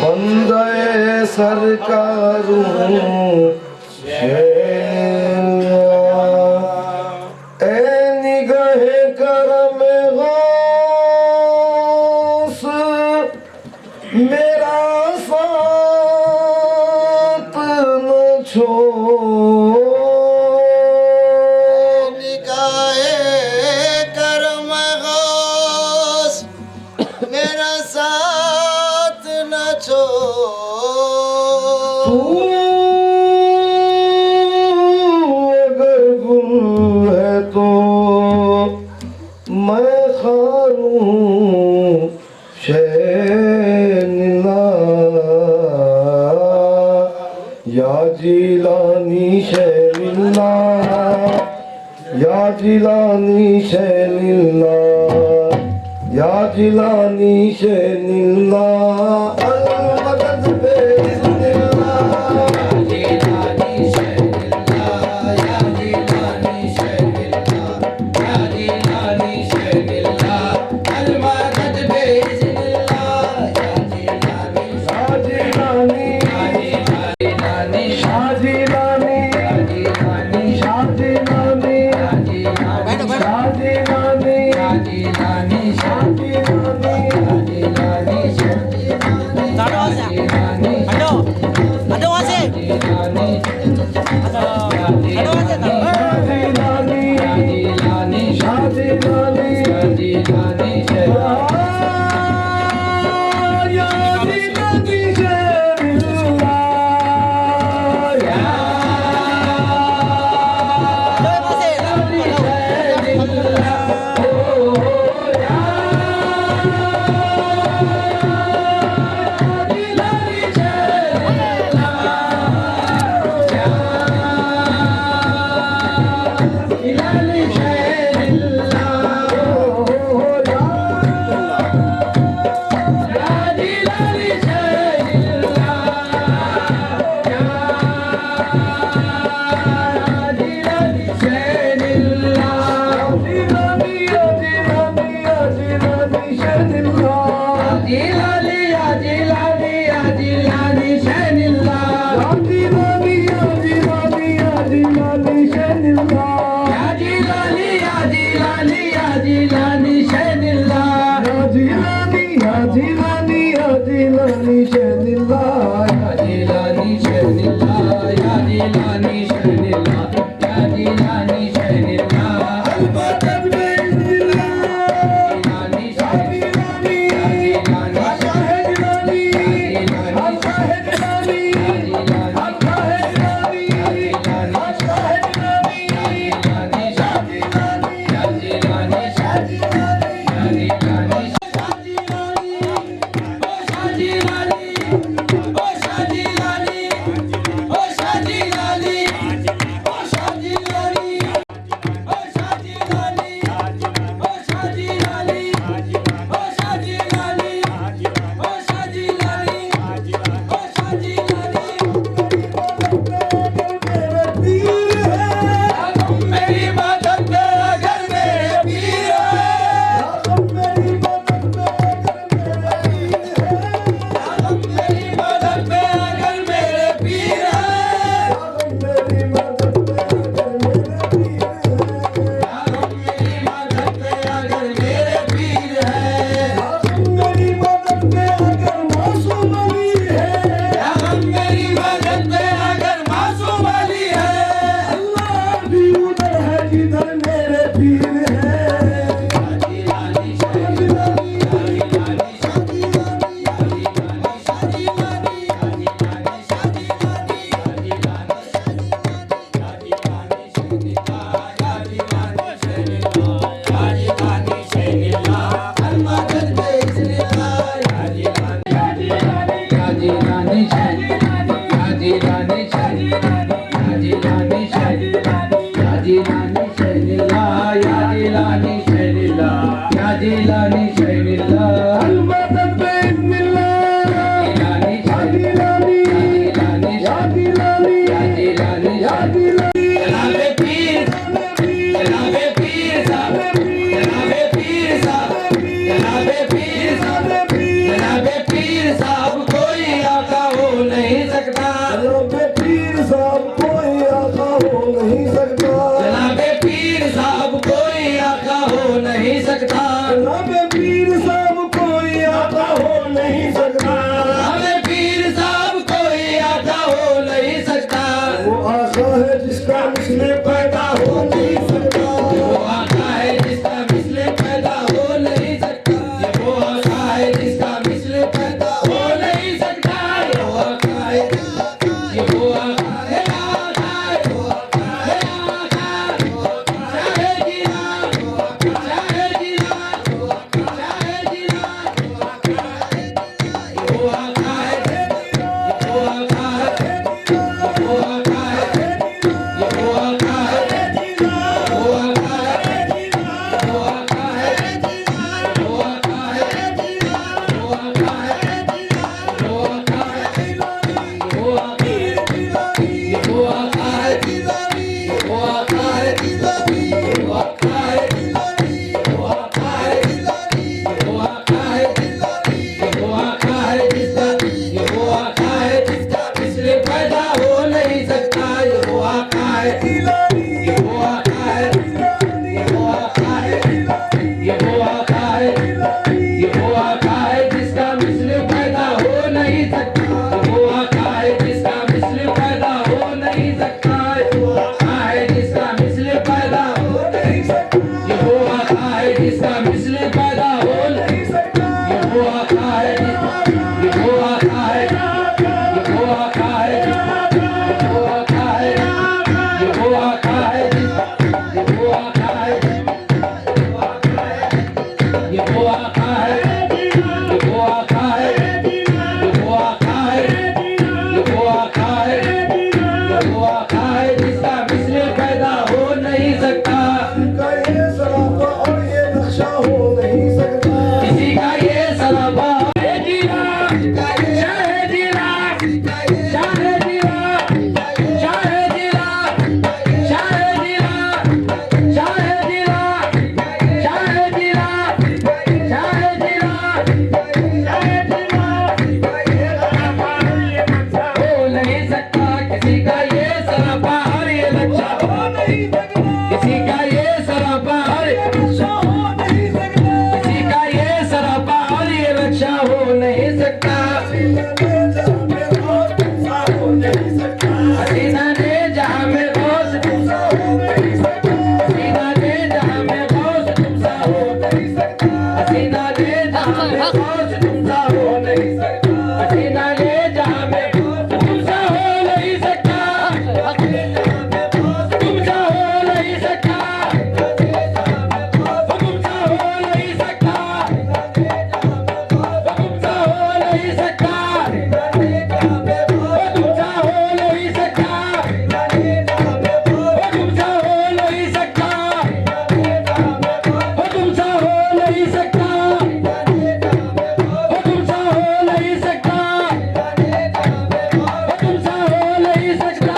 बंदे सरकारू निगहे करम गौस मेरा साथ न छोड़ निगाहे करम गौस मेरा साथ न छोड़ तू अगर गुल है तो मैं खारूं शैनिला या जिलानी शैनिला या जिलानी शैनिला या जिलानी शैनिला अलमदद बेइज़्निल्लाह पीर साहब, जनाबे पीर साहब, जनाबे पीर साहब कोई आका हो नहीं सकता, जनाबे पीर साहब कोई आका हो नहीं सकता, जनाबे पीर साहब कोई आका हो नहीं सकता, जनाबे पीर साहब कोई आका हो नहीं सकता, जनाबे पीर साहब कोई आका हो नहीं सकता, वो आका है जिसका मिसले पैदा हो नहीं सकता, वो आका है जिसका मिसले पैदा हो नहीं सकता, ये वो आका है जिसका मिसले पैदा हो नहीं सकता, ये वो आका है, ये वो आका है, आका है, वो आका है, आका, चाहे जिला, चाहे जिला, चाहे जिला, ये वो आका है, ये वो आका है, ये वो आका है, ये वो आका है, वो आका है, वो आका है, वो आका है, वो आका है, वो आका है, वो आका है, वो आका है, वो आका है, वो आका है, वो आका है, वो आका है, वो आका है जिसका, ये वो आका है जिसका मिसले पैदा हो नहीं सकता, ये वो आका है, ये वो आका है, ये वो आका है, ये वो आका है, ये वो आका है जिसका मिसले पैदा हो नहीं सकता, ये वो आका है जिसका मिसले पैदा हो नहीं सकता, ये वो आका है जिसका मिसले पैदा हो नहीं सकता, ये वो आका है जिसका मिसले पैदा हो नहीं सकता, ये वो आका है, ये वो आका है, ये वो आका है, ये वो आका है, ये वो आका है, ये वो आका है, ये वो आका है, ये वो आका है, ये वो आका है, ये वो आका है, ये वो आका है जिसका मिसले पैदा हो नहीं सकता, का ये सरापा और ये नक्शा हो नहीं सकता, किसी का ये सराबा है जीना, चाहे जीना, चाहे जीना, चाहे जीना, चाहे जीना, चाहे जीना, चाहे जीना, चाहे जीना, चाहे जीना, हो नहीं सकता किसी का ये सराबा और ये नक्शा हो नहीं सकता, किसी का ये सराबा और ये नक्शा हो नहीं सकता, किसी का ये सराबा और ये नक्शा हो नहीं सकता, हसीना ने जहाँ में रोज तुमसा हो नहीं सकता, हसीना ने जहाँ में रोज तुमसा हो नहीं सकता, हसीना ने जहाँ में रोज तुमसा हो नहीं सकता, हसीना ने जहाँ में रोज तुमसा हो नहीं सकता, तुमसा हो नहीं सकता, तुमसा हो नहीं सकता, तुमसा हो नहीं सकता, तुमसा हो नहीं सकता, तुमसा हो नहीं सकता, तुमसा हो नहीं सकता, तुमसा हो नहीं सकता, तुमसा हो नहीं सकता,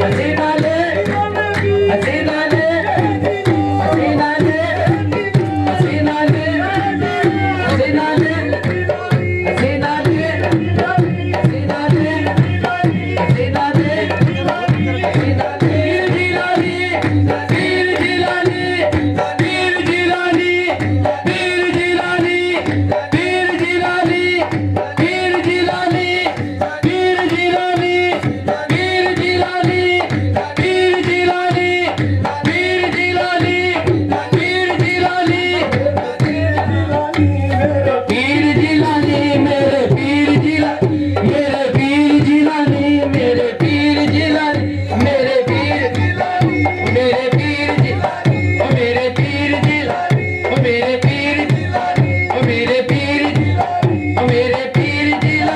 हसीना ले, हसीना ले, हसीना ले, हसीना ले, हसीना ले, हसीना ले, हसीना ले, हसीना ले, हसीना ले, पीर जिलानी, पीर जिलानी, पीर जिलानी, पीर जिलानी, पीर जिलानी, पीर जिलानी, पीर जिलानी, पीर जिलानी, पीर जिलानी, पीर जिलानी, पीर जिलानी, मेरे पीर जिलानी, मेरे पीर जिलानी, मेरे पीर जिलानी, मेरे पीर जिलानी, मेरे पीर जिलानी, ओ मेरे पीर जिलानी, ओ मेरे पीर जिलानी, ओ मेरे पीर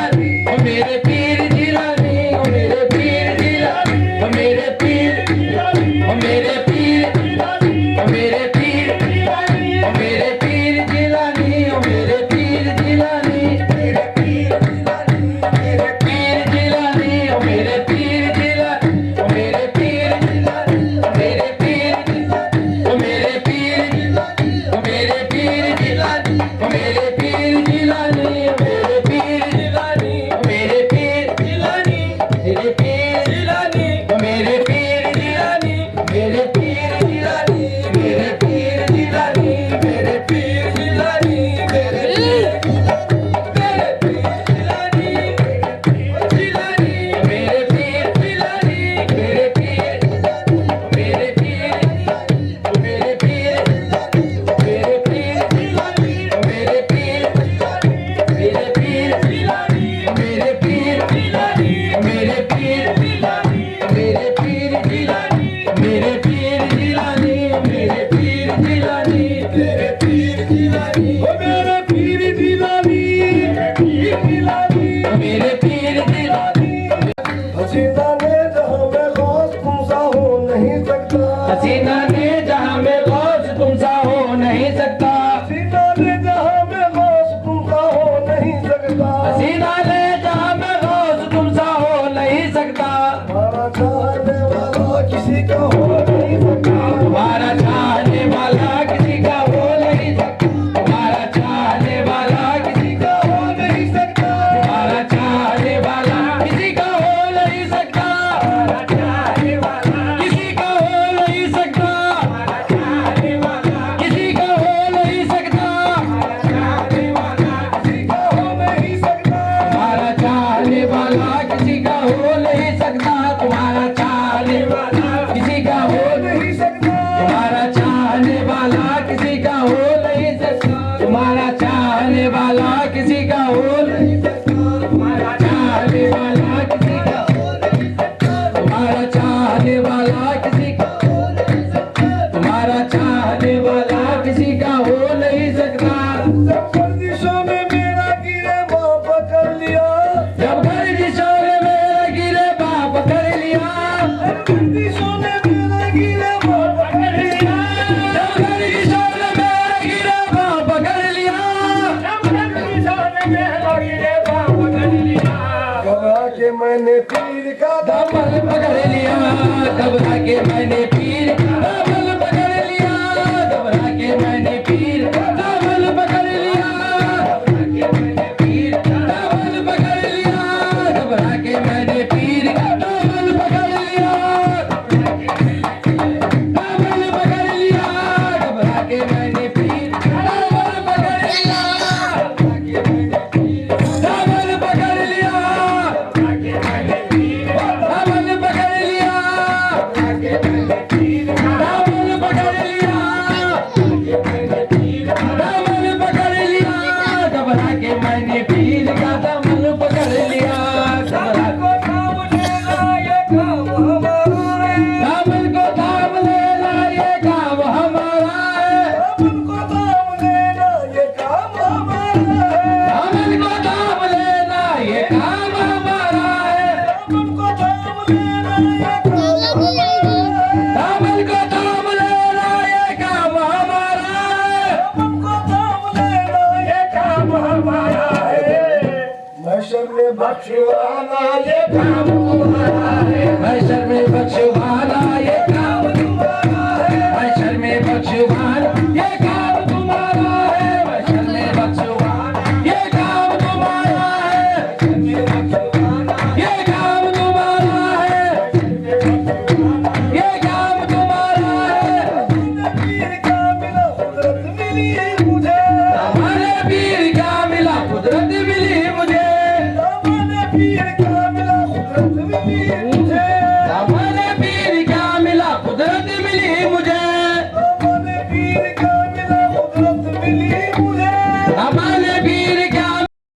जिलानी, ओ मेरे पीर जिलानी, ओ मेरे पीर जिलानी, ओ मेरे पीर जिलानी, ओ मेरे पीर जिलानी, ओ मेरे पीर जिलानी, ओ मेरे पीर जिलानी, ओ मेरे पीर जिलानी, ओ मेरे पीर जिलानी, मेरे पीर जिलानी, मेरे पीर जिलानी, ओ मेरे पीर जिलानी, ओ मेरे पीर जिलानी, ओ मेरे पीर जिलानी मेरे पीर जिलानी तेरे पीर जिलानी ओ मेरे पीर जिलानी मेरे पीर जिलानी मेरे पीर जिलानी हसीना ने जहां में गौस तुमसा हो नहीं सकता हसीना ने जहां में गौस तुमसा हो नहीं सकता हसीना ने जहां में गौस तुमसा हो नहीं सकता हसीना ने जहां में गौस तुमसा हो नहीं सकता हमारा चाहने वाला किसी का हो नहीं सकता तुम्हारा चाहने वाला किसी का हो नहीं सकता तुम्हारा चाहने वाला किसी का हो नहीं सकता तुम्हारा चाहने वाला किसी का हो नहीं सकता तुम्हारा चाहने वाला किसी का हो नहीं सकता तुम्हारा चाहने वाला किसी का हो नहीं सकता तुम्हारा चाहने वाला किसी का हो नहीं सकता तुम्हारा चाहने वाला किसी का हो नहीं सकता तुम्हारा चाहने वाला किसी का हो नहीं सकता तुम्हारा चाहने वाला किसी का हो नहीं सकता तुम्हारा चाहने वाला किसी का हो नहीं सकता तुम्हारा चाहने वाला किसी का हो नहीं सकता तुम्हारा चाहने वाला किसी का हो नहीं सकता जब गर्दिशों में मेरा गिरे माँ पकड़ लिया जब गर्दिशों ने मेरा गिरे बाप कर लिया गर्दिशों में मेरा गिरे माँ पकड़ लिया जब गर्दिशों ने मेरा गिरे बाप कर लिया जब गर्दिशों ने मेरा गिरे बाप कर लिया घबरा के मैंने पीर का दामन पकड़ लिया घबरा के मैंने पीर दामन पकड़ लिया घबरा के मैंने पीर दामन पकड़ लिया घबरा के मैंने पीर दामन पकड़ लिया घबरा के मैंने पीर दामन पकड़ लिया दामन पकड़ लिया घबरा के मैंने पीर दामन पकड़ लिया दामन पकड़ लिया दामन पकड़ लिया दामन पकड़ लिया दामन पकड़ लिया घबरा के मैंने पीर का दामन पकड़ लिया घबरा को थाम लेना ये काम हमारा है दामन को थाम लेना ये काम हमारा है दामन को थाम लेना ये काम हमारा है दामन को थाम लेना ये काम हमारा है दामन को थाम लेना ये काम हमारा है दामन को थाम लेना ये काम हमारा है दामन को थाम लेना ये काम हमारा है महशर में बख्शवाना ये काम